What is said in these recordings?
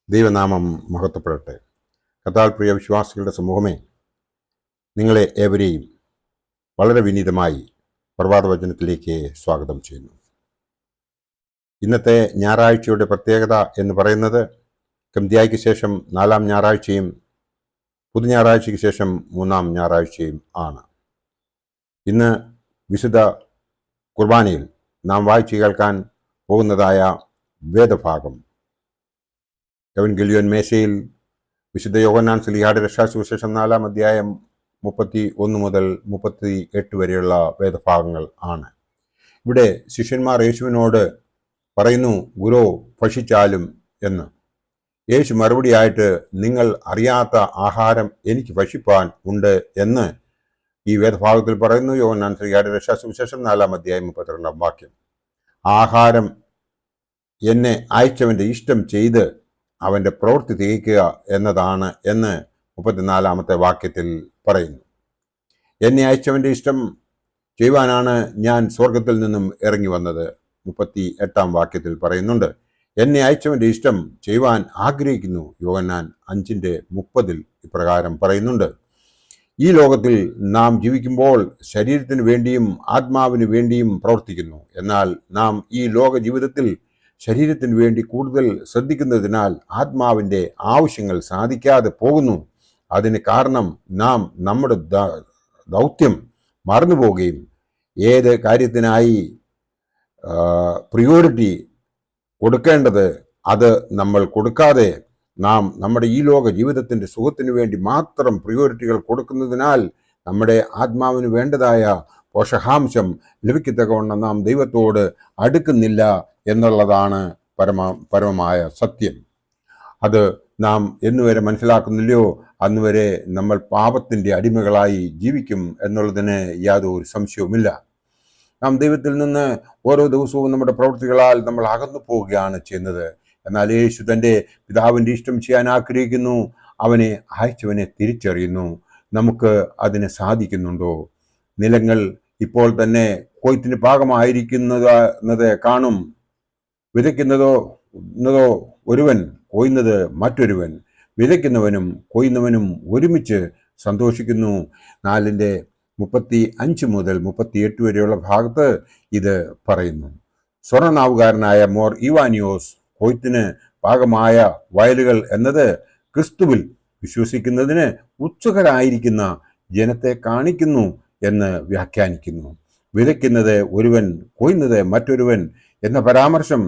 ദൈവനാമം മഹത്വപ്പെടട്ടെ. കർത്താവിൽ പ്രിയ വിശ്വാസികളുടെ സമൂഹമേ, നിങ്ങളെ ഏവരെയും വളരെ വിനീതമായി പ്രഭാതവചനത്തിലേക്ക് സ്വാഗതം ചെയ്യുന്നു. ഇന്നത്തെ ഞായറാഴ്ചയുടെ പ്രത്യേകത എന്ന് പറയുന്നത് കംതിയായ്ക്ക് ശേഷം 4-ാം ഞായറാഴ്ചയും പുതു ഞായറാഴ്ചയ്ക്ക് ശേഷം 3-ാം ഞായറാഴ്ചയും ആണ്. ഇന്ന് വിശുദ്ധ കുർബാനയിൽ നാം വായിച്ചു കേൾക്കാൻ പോകുന്നതായ വേദഭാഗം എവൻഗേലിയോൻ മേശയിൽ വിശുദ്ധ യോഹന്നാൻ ശ്ലീഹായുടെ രക്ഷാസുവിശേഷം 4-ാം അധ്യായം 31 മുതൽ 38 വരെയുള്ള വേദഭാഗങ്ങൾ ആണ്. ഇവിടെ ശിഷ്യന്മാർ യേശുവിനോട് പറയുന്നു, ഗുരു ഭക്ഷിച്ചാലും എന്ന്. യേശു മറുപടിയായിട്ട്, നിങ്ങൾ അറിയാത്ത ആഹാരം എനിക്ക് ഭക്ഷിപ്പാൻ ഉണ്ട് എന്ന് ഈ വേദഭാഗത്തിൽ പറയുന്നു. യോഹന്നാൻ ശ്ലീഹായുടെ രക്ഷാസുവിശേഷം 4-ാം അധ്യായം 32-ാം വാക്യം. ആഹാരം എന്നെ അയച്ചവൻ്റെ ഇഷ്ടം ചെയ്ത് അവൻ്റെ പ്രവൃത്തി തികയ്ക്കുക എന്നതാണ് എന്ന് 34-ാമത്തെ വാക്യത്തിൽ പറയുന്നു. എന്നെ അയച്ചവൻ്റെ ഇഷ്ടം ചെയ്യുവാനാണ് ഞാൻ സ്വർഗത്തിൽ നിന്നും ഇറങ്ങി വന്നത് 38-ാം വാക്യത്തിൽ പറയുന്നുണ്ട്. എന്നെ അയച്ചവൻ്റെ ഇഷ്ടം ചെയ്യുവാൻ ആഗ്രഹിക്കുന്നു. യോഹന്നാൻ 5:30 ഇപ്രകാരം പറയുന്നുണ്ട്. ഈ ലോകത്തിൽ നാം ജീവിക്കുമ്പോൾ ശരീരത്തിന് വേണ്ടിയും ആത്മാവിന് വേണ്ടിയും പ്രവർത്തിക്കുന്നു. എന്നാൽ നാം ഈ ലോക ജീവിതത്തിൽ ശരീരത്തിന് വേണ്ടി കൂടുതൽ ശ്രദ്ധിക്കുന്നതിനാൽ ആത്മാവിൻ്റെ ആവശ്യങ്ങൾ സാധിക്കാതെ പോകുന്നു. അതിന് കാരണം നാം നമ്മുടെ ദൗത്യം മറന്നുപോവുകയും ഏത് കാര്യത്തിനായി പ്രിയോറിറ്റി കൊടുക്കേണ്ടത് അത് നമ്മൾ കൊടുക്കാതെ നാം നമ്മുടെ ഈ ലോക ജീവിതത്തിൻ്റെ സുഖത്തിന് വേണ്ടി മാത്രം പ്രിയോറിറ്റികൾ കൊടുക്കുന്നതിനാൽ നമ്മുടെ ആത്മാവിന് വേണ്ടതായ പോഷകാംശം ലഭിക്കത്തക്കവണ്ണം നാം ദൈവത്തോട് അടുക്കുന്നില്ല എന്നുള്ളതാണ് പരമമായ സത്യം. അത് നാം എന്നുവരെ മനസ്സിലാക്കുന്നില്ലയോ അന്നുവരെ നമ്മൾ പാപത്തിൻ്റെ അടിമകളായി ജീവിക്കും എന്നുള്ളതിന് യാതൊരു സംശയവുമില്ല. നാം ദൈവത്തിൽ നിന്ന് ഓരോ ദിവസവും നമ്മുടെ പ്രവൃത്തികളാൽ നമ്മൾ അകന്നു പോവുകയാണ് ചെയ്യുന്നത്. എന്നാൽ യേശു തൻ്റെ പിതാവിൻ്റെ ഇഷ്ടം ചെയ്യാൻ ആഗ്രഹിക്കുന്നു. അവനെ അയച്ചവനെ തിരിച്ചറിയുന്നു. നമുക്ക് അതിന് സാധിക്കുന്നുണ്ടോ? നിലങ്ങൾ ഇപ്പോൾ തന്നെ കൊയ്ത്തിന് പാകമായിരിക്കുന്നത് കാണും. വിതയ്ക്കുന്നതോ ഒരുവൻ, കൊയ്യുന്നത് മറ്റൊരുവൻ. വിതയ്ക്കുന്നവനും കൊയ്യുന്നവനും ഒരുമിച്ച് സന്തോഷിക്കുന്നു. 4:35 മുതൽ 38 വരെയുള്ള ഭാഗത്ത് ഇത് പറയുന്നു. സ്വർണ്ണനാവുകാരനായ മോർ ഇവാനിയോസ് കൊയ്ത്തിന് പാകമായ വയലുകൾ എന്നത് ക്രിസ്തുവിൽ വിശ്വസിക്കുന്നതിന് ഉത്സുകരായിരിക്കുന്ന ജനത്തെ കാണിക്കുന്നു എന്ന് വ്യാഖ്യാനിക്കുന്നു. വിതയ്ക്കുന്നത് ഒരുവൻ, കൊയ്യുന്നത് മറ്റൊരുവൻ എന്ന പരാമർശം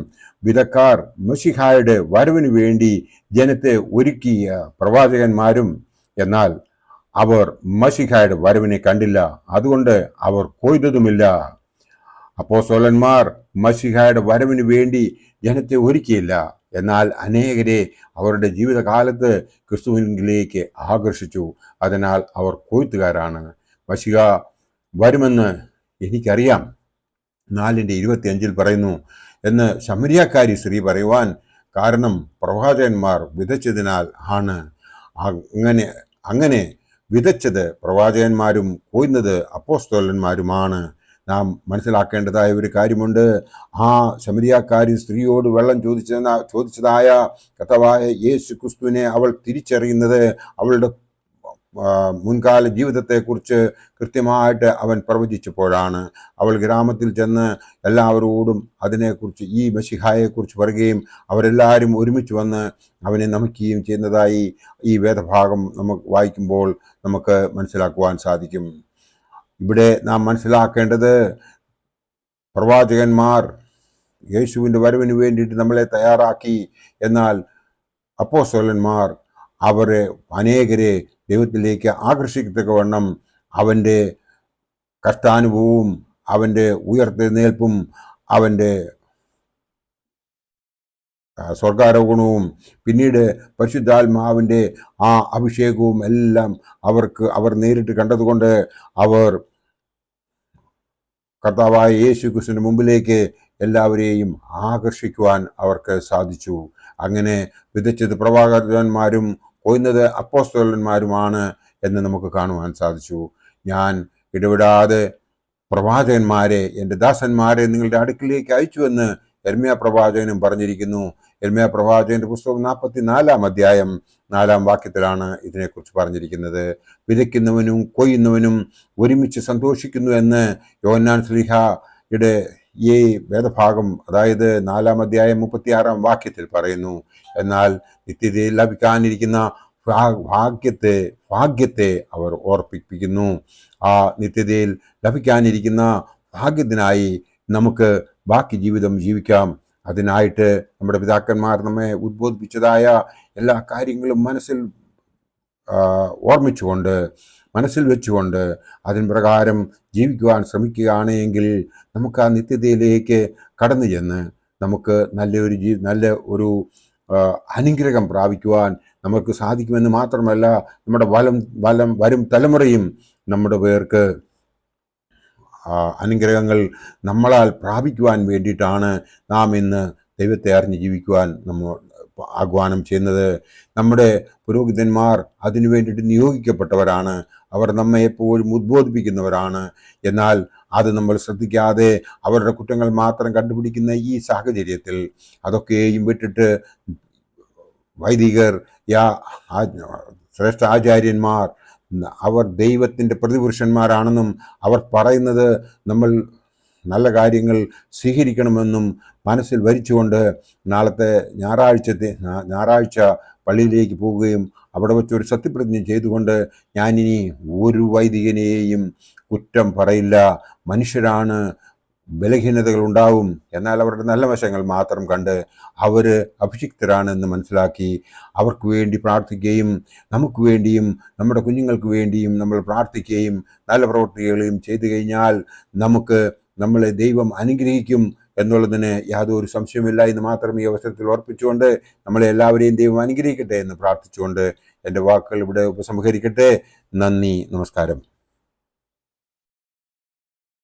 വിതക്കാർ മശിഹായുടെ വരവിന് വേണ്ടി ജനത്തെ ഒരുക്കിയ പ്രവാചകന്മാരും, എന്നാൽ അവർ മശിഹായുടെ വരവിനെ കണ്ടില്ല, അതുകൊണ്ട് അവർ കൊയ്തതുമില്ല. അപ്പോസ്തലന്മാർ മശിഹായുടെ വരവിന് വേണ്ടി ജനത്തെ ഒരുക്കിയില്ല, എന്നാൽ അനേകരെ അവരുടെ ജീവിതകാലത്ത് ക്രിസ്തുവിലേക്ക് ആകർഷിച്ചു. അതിനാൽ അവർ കൊയ്ത്തുകാരാണ്. മശിഹ വരുമെന്ന് എനിക്കറിയാം 4:25 പറയുന്നു എന്ന് ശമരിയാക്കാരി സ്ത്രീ പറയുവാൻ കാരണം പ്രവാചകന്മാർ വിതച്ചതിനാൽ ആണ്. അങ്ങനെ വിതച്ചത് പ്രവാചകന്മാരും കൊയ്യുന്നത് അപ്പോസ്തലന്മാരുമാണ്. നാം മനസ്സിലാക്കേണ്ടതായ ഒരു കാര്യമുണ്ട്. ആ ശമരിയാക്കാരി സ്ത്രീയോട് വെള്ളം ചോദിച്ചതായ കർത്താവായ യേശു ക്രിസ്തുവിനെ അവൾ തിരിച്ചറിയുന്നത് അവളുടെ മുൻകാല ജീവിതത്തെക്കുറിച്ച് കൃത്യമായിട്ട് അവൻ പ്രവചിച്ചപ്പോഴാണ്. അവൾ ഗ്രാമത്തിൽ ചെന്ന് എല്ലാവരോടും അതിനെക്കുറിച്ച്, ഈ മശിഹായെക്കുറിച്ച് പറയുകയും അവരെല്ലാവരും ഒരുമിച്ച് വന്ന് അവനെ നമിക്കുകയും ചെയ്യുന്നതായി ഈ വേദഭാഗം നമുക്ക് വായിക്കുമ്പോൾ നമുക്ക് മനസ്സിലാക്കുവാൻ സാധിക്കും. ഇവിടെ നാം മനസ്സിലാക്കേണ്ടത്, പ്രവാചകന്മാർ യേശുവിൻ്റെ വരവിന് വേണ്ടിയിട്ട് നമ്മളെ തയ്യാറാക്കി. എന്നാൽ അപ്പോസ്തലന്മാർ അവരെ അനേകരെ ദൈവത്തിലേക്ക് ആകർഷിക്കത്തക്കവണ്ണം അവൻ്റെ കഷ്ടാനുഭവവും അവൻ്റെ ഉയർത്തെഴുന്നേൽപ്പും അവൻ്റെ സ്വർഗാരോഹണവും പിന്നീട് പരിശുദ്ധാത്മാവിൻ്റെ ആ അഭിഷേകവും എല്ലാം അവർ നേരിട്ട് കണ്ടതുകൊണ്ട് അവർ കർത്താവായ യേശു ക്രിസ്തുവിൻ്റെ മുമ്പിലേക്ക് എല്ലാവരെയും ആകർഷിക്കുവാൻ അവർക്ക് സാധിച്ചു. അങ്ങനെ വിതച്ചത് പ്രവാചകന്മാരും കൊയ്യുന്നത് അപ്പോസ്തലന്മാരുമാണ് എന്ന് നമുക്ക് കാണുവാൻ സാധിച്ചു. ഞാൻ ഇടപെടാതെ പ്രവാചകന്മാരെ, എൻ്റെ ദാസന്മാരെ നിങ്ങളുടെ അടുക്കിലേക്ക് അയച്ചുവെന്ന് യെരമ്യാ പ്രവാചകനും പറഞ്ഞിരിക്കുന്നു. യിരെമ്യാ പ്രവാചകന്റെ പുസ്തകം 44 അധ്യായം 4 വാക്യത്തിലാണ് ഇതിനെക്കുറിച്ച് പറഞ്ഞിരിക്കുന്നത്. വിതയ്ക്കുന്നവനും കൊയ്യുന്നവനും ഒരുമിച്ച് സന്തോഷിക്കുന്നു എന്ന് യോഹന്നാൻ ശ്ലീഹായുടെ ഈ വേദഭാഗം, അതായത് 4 അധ്യായം 36 വാക്യത്തിൽ പറയുന്നു. എന്നാൽ നിത്യതയിൽ ലഭിക്കാനിരിക്കുന്ന ഭാഗ്യത്തെ അവർ ഓർപ്പിപ്പിക്കുന്നു. ആ നിത്യതയിൽ ലഭിക്കാനിരിക്കുന്ന ഭാഗ്യത്തിനായി നമുക്ക് ബാക്കി ജീവിതം ജീവിക്കാം. അതിനായിട്ട് നമ്മുടെ പിതാക്കന്മാർ നമ്മെ ഉദ്ബോധിപ്പിച്ചതായ എല്ലാ കാര്യങ്ങളും മനസ്സിൽ വെച്ചുകൊണ്ട് അതിന് പ്രകാരം ജീവിക്കുവാൻ ശ്രമിക്കുകയാണ് എങ്കിൽ നമുക്ക് ആ നിത്യതയിലേക്ക് കടന്നു ചെന്ന് നമുക്ക് നല്ല ഒരു അനുഗ്രഹം പ്രാപിക്കുവാൻ നമുക്ക് സാധിക്കുമെന്ന് മാത്രമല്ല, നമ്മുടെ വരും തലമുറയും നമ്മുടെ പേർക്ക് അനുഗ്രഹങ്ങൾ നമ്മളാൽ പ്രാപിക്കുവാൻ വേണ്ടിയിട്ടാണ് നാം ഇന്ന് ദൈവത്തെ അറിഞ്ഞ് ജീവിക്കുവാൻ നമ്മൾ ആഹ്വാനം ചെയ്യുന്നത്. നമ്മുടെ പുരോഹിതന്മാർ അതിനു വേണ്ടിയിട്ട് നിയോഗിക്കപ്പെട്ടവരാണ്. അവർ നമ്മെ എപ്പോഴും ഉദ്ബോധിപ്പിക്കുന്നവരാണ്. എന്നാൽ അത് നമ്മൾ ശ്രദ്ധിക്കാതെ അവരുടെ കുറ്റങ്ങൾ മാത്രം കണ്ടുപിടിക്കുന്ന ഈ സാഹചര്യത്തിൽ അതൊക്കെയും വിട്ടിട്ട് വൈദികർ, ശ്രേഷ്ഠ ആചാര്യന്മാർ, അവർ ദൈവത്തിൻ്റെ പ്രതിപുരുഷന്മാരാണെന്നും അവർ പറയുന്നത് നമ്മൾ നല്ല കാര്യങ്ങൾ സ്വീകരിക്കണമെന്നും മനസ്സിൽ വരിച്ചുകൊണ്ട് നാളത്തെ ഞായറാഴ്ച പള്ളിയിലേക്ക് പോവുകയും അവിടെ വെച്ചൊരു സത്യപ്രതിജ്ഞ ചെയ്തുകൊണ്ട് ഞാനിനി ഒരു വൈദികനെയും കുറ്റം പറയില്ല, മനുഷ്യരാണ്, ബലഹീനതകൾ ഉണ്ടാവും, എന്നാൽ അവരുടെ നല്ല വശങ്ങൾ മാത്രം കണ്ട് അവർ അഭിഷിക്തരാണെന്ന് മനസ്സിലാക്കി അവർക്ക് വേണ്ടി പ്രാർത്ഥിക്കുകയും നമുക്ക് വേണ്ടിയും നമ്മുടെ കുഞ്ഞുങ്ങൾക്ക് വേണ്ടിയും നമ്മൾ പ്രാർത്ഥിക്കുകയും നല്ല പ്രവൃത്തികളെയും ചെയ്തു കഴിഞ്ഞാൽ നമ്മളെ ദൈവം അനുഗ്രഹിക്കും എന്നുള്ളതിന് യാതൊരു സംശയമില്ല എന്ന് മാത്രം ഈ അവസരത്തിൽ ഓർപ്പിച്ചുകൊണ്ട് നമ്മളെ എല്ലാവരെയും ദൈവം അനുഗ്രഹിക്കട്ടെ എന്ന് പ്രാർത്ഥിച്ചുകൊണ്ട് എൻ്റെ വാക്കുകൾ ഇവിടെ ഉപസംഹരിക്കട്ടെ. നന്ദി, നമസ്കാരം.